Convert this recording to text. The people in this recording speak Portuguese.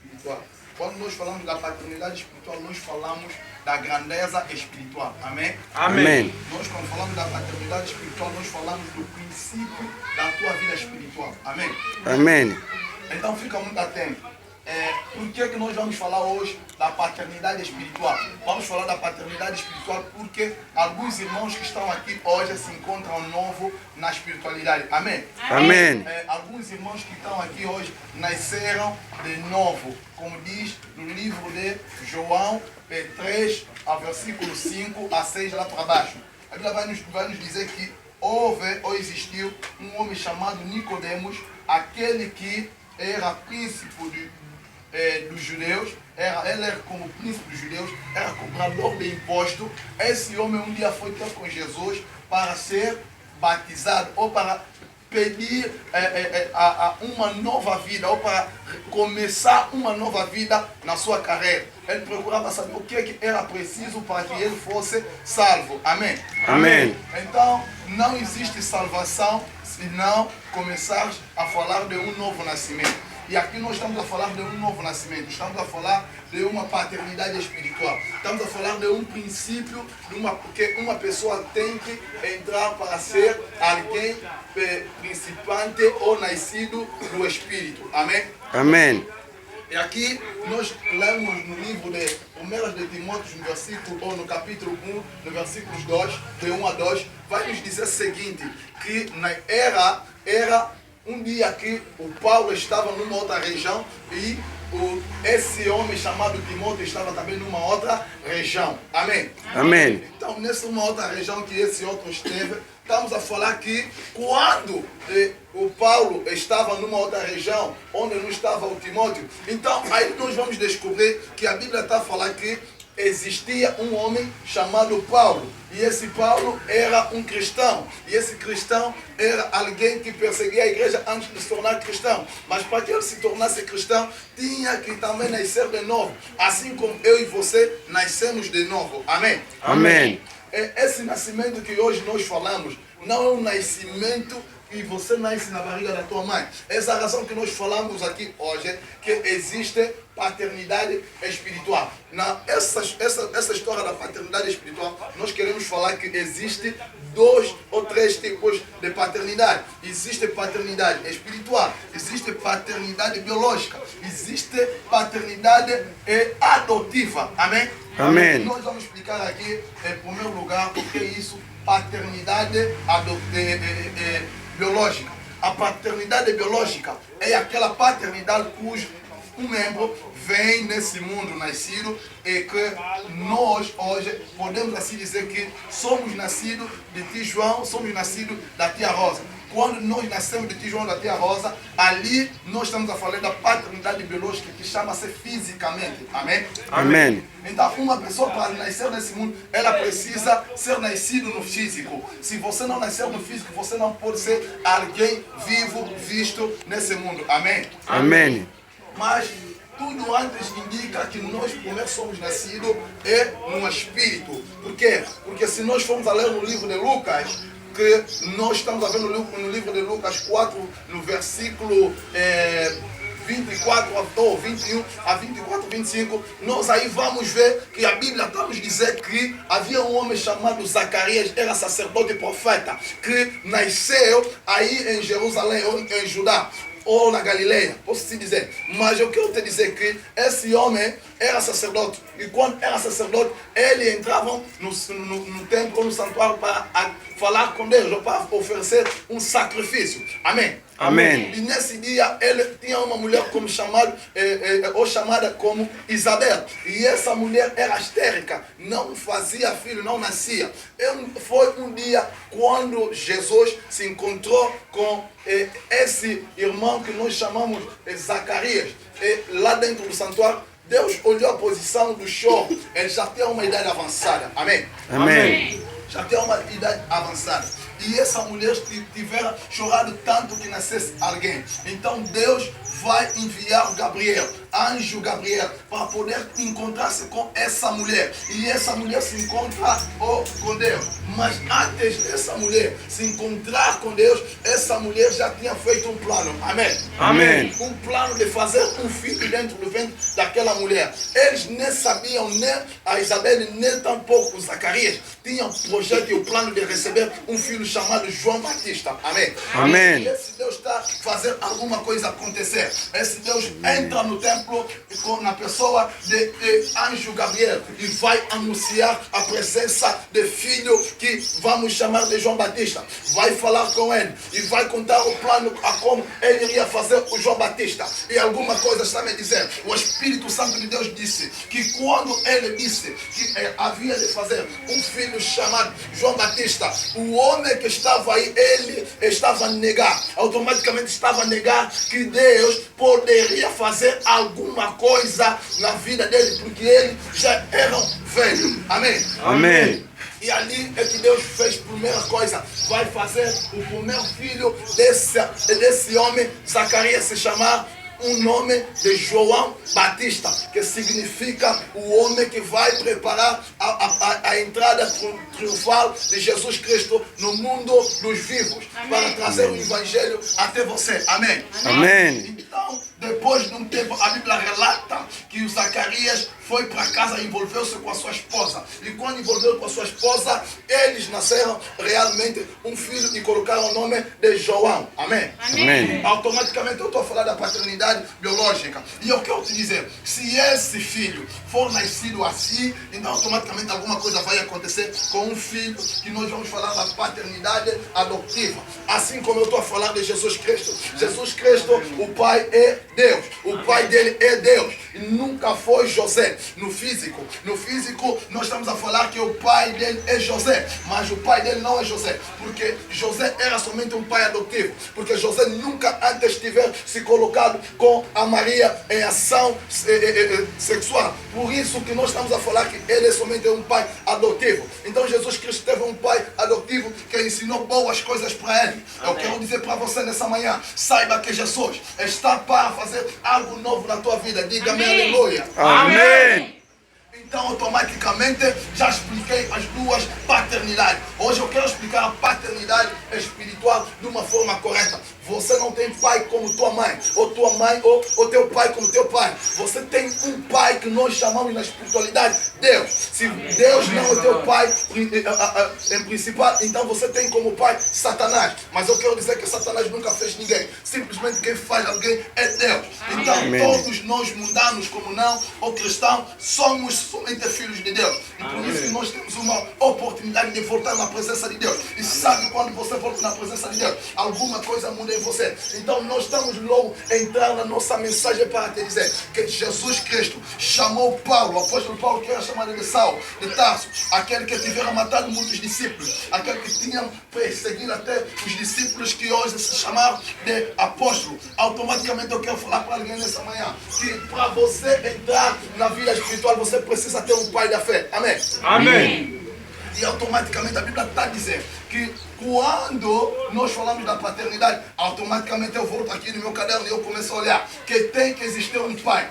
espiritual. Quando nós falamos da paternidade espiritual, nós falamos da grandeza espiritual. Amém? Amém. Nós, quando falamos da paternidade espiritual, nós falamos do princípio da tua vida espiritual. Amém? Amém. Então fica muito atento. Por que nós vamos falar hoje da paternidade espiritual? Vamos falar da paternidade espiritual porque alguns irmãos que estão aqui hoje se encontram novo na espiritualidade. Amém? Amém. Alguns irmãos que estão aqui hoje nasceram de novo, como diz no livro de João 3, a versículo 5 a 6 lá para baixo. A Bíblia vai nos dizer que houve ou existiu um homem chamado Nicodemos, aquele que era príncipe dos judeus, ele era como príncipe dos judeus, era cobrador de imposto. Esse homem um dia foi ter com Jesus para ser batizado ou para pedir uma nova vida ou para começar uma nova vida na sua carreira. Ele procurava saber o que era preciso para que ele fosse salvo. Amém? Amém. Então, não existe salvação se não começares a falar de um novo nascimento. E aqui nós estamos a falar de um novo nascimento, estamos a falar de uma paternidade espiritual, estamos a falar de um princípio, porque uma pessoa tem que entrar para ser alguém principante ou nascido do Espírito. Amém? Amém. E aqui nós lemos no livro de 1 de Timóteo, no versículo, ou no capítulo 1, no versículos 2, de 1 a 2, vai nos dizer o seguinte, que era um dia que o Paulo estava numa outra região e esse homem chamado Timóteo estava também numa outra região. Amém? Amém. Então, nessa uma outra região que esse outro esteve, estamos a falar que quando o Paulo estava numa outra região, onde não estava o Timóteo, então aí nós vamos descobrir que a Bíblia está a falar que existia um homem chamado Paulo. E esse Paulo era um cristão. E esse cristão era alguém que perseguia a igreja antes de se tornar cristão. Mas para que ele se tornasse cristão, tinha que também nascer de novo. Assim como eu e você nascemos de novo. Amém? Amém. Esse nascimento que hoje nós falamos não é um nascimento que você nasce na barriga da tua mãe. Essa é a razão que nós falamos aqui hoje, que existe paternidade espiritual. Essa história da paternidade espiritual, nós queremos falar que existe 2 ou 3 tipos de paternidade. Existe paternidade espiritual, existe paternidade biológica, existe paternidade adotiva. Amém? Amém. Nós vamos explicar aqui, em primeiro lugar, o que é isso, paternidade biológica. A paternidade biológica é aquela paternidade cujo um membro vem nesse mundo nascido e que nós hoje podemos assim dizer que somos nascidos de ti João, somos nascidos da tia Rosa. Quando nós nascemos de ti João, da tia Rosa, ali nós estamos a falar da paternidade biológica que chama-se fisicamente. Amém? Amém. Então, uma pessoa para nascer nesse mundo, ela precisa ser nascido no físico. Se você não nascer no físico, você não pode ser alguém vivo, visto nesse mundo. Amém? Amém. Mas tudo antes indica que nós primeiro somos nascidos no espírito. Por quê? Porque se nós formos a ler no livro de Lucas, que nós estamos a ver no livro de Lucas 4, no versículo 24 ou 21 a 24, 25, nós aí vamos ver que a Bíblia está nos dizer que havia um homem chamado Zacarias, era sacerdote e profeta, que nasceu aí em Jerusalém ou em Judá, ou na Galileia, posso te dizer. Mas eu quero te dizer que esse homem era sacerdote. E quando era sacerdote, ele entrava no templo ou no santuário para falar com Deus, ou para oferecer um sacrifício. Amém? Amém. E nesse dia ele tinha uma mulher como chamada como Isabel. E essa mulher era histérica, não fazia filho, não nascia. Foi um dia quando Jesus se encontrou com esse irmão que nós chamamos Zacarias. Lá dentro do santuário, Deus olhou a posição do choro. Ele já tinha uma idade avançada. Amém? Amém. Já tinha uma idade avançada. E essa mulher tivera chorado tanto que nascesse alguém. Então Deus vai enviar Gabriel, anjo Gabriel, para poder encontrar-se com essa mulher. E essa mulher se encontra com Deus. Mas antes dessa mulher se encontrar com Deus, essa mulher já tinha feito um plano. Amém? Amém. Um plano de fazer um filho dentro do ventre daquela mulher. Eles nem sabiam, nem a Isabel, nem tampouco o Zacarias, tinham o projeto e o plano de receber um filho chamado João Batista. Amém? Amém. E esse Deus está fazendo alguma coisa acontecer. Esse Deus entra no templo na pessoa de anjo Gabriel e vai anunciar a presença de filho que vamos chamar de João Batista. Vai falar com ele e vai contar o plano a como ele iria fazer o João Batista. E alguma coisa está me dizendo. O Espírito Santo de Deus disse que quando ele disse que havia de fazer um filho chamado João Batista, o homem que estava aí, ele estava a negar, automaticamente estava a negar que Deus poderia fazer alguma coisa na vida dele, porque ele já era velho. Amém? Amém. E ali é que Deus fez a primeira coisa. Vai fazer o primeiro filho desse homem, Zacarias, se chamar um nome de João Batista, que significa o homem que vai preparar a entrada triunfal de Jesus Cristo no mundo dos vivos. Amém. Para trazer o evangelho até você. Amém? Amém. Então, depois de um tempo, a Bíblia relata que o Zacarias foi para casa e envolveu-se com a sua esposa. E quando envolveu com a sua esposa, eles nasceram realmente um filho e colocaram o nome de João. Amém? Amém. Automaticamente eu estou a falar da paternidade biológica. E eu quero te dizer, se esse filho for nascido assim, então automaticamente alguma coisa vai acontecer com um filho que nós vamos falar da paternidade adotiva. Assim como eu estou a falar de Jesus Cristo. Jesus Cristo, o Pai é Deus. O Pai dele é Deus. E nunca foi José. No físico, nós estamos a falar que o pai dele é José. Mas o pai dele não é José. Porque José era somente um pai adotivo. Porque José nunca antes tiver se colocado com a Maria em ação sexual. Por isso que nós estamos a falar que ele é somente um pai adotivo. Então Jesus Cristo teve um pai adotivo que ensinou boas coisas para ele. Eu quero dizer para você nessa manhã, saiba que Jesus está para fazer algo novo na tua vida. Diga-me aleluia. Amém. Então, automaticamente, já expliquei as duas paternidades. Hoje eu quero explicar a paternidade espiritual de uma forma correta. Você não tem pai como tua mãe, ou teu pai como teu pai. Você tem um pai que nós chamamos na espiritualidade Deus. Se Deus não é teu pai em principal, então você tem como pai Satanás. Mas eu quero dizer que Satanás nunca fez ninguém. Simplesmente quem faz alguém é Deus. Então todos nós mundanos como não, ou cristãos, somos somente filhos de Deus. E por isso que nós temos uma oportunidade de voltar na presença de Deus. E sabe quando você volta na presença de Deus? Alguma coisa muda em você. Então nós estamos logo a entrar na nossa mensagem para te dizer que Jesus Cristo chamou Paulo, o apóstolo Paulo, que era chamado de Saulo, de Tarso, aquele que tiveram matado muitos discípulos, aquele que tinham perseguido até os discípulos que hoje se chamaram de apóstolo. Automaticamente eu quero falar para alguém nessa manhã que para você entrar na vida espiritual você precisa ter um pai da fé. Amém? Amém. E automaticamente a Bíblia está dizendo que quando nós falamos da paternidade, automaticamente eu volto aqui no meu caderno e eu começo a olhar que tem que existir um pai.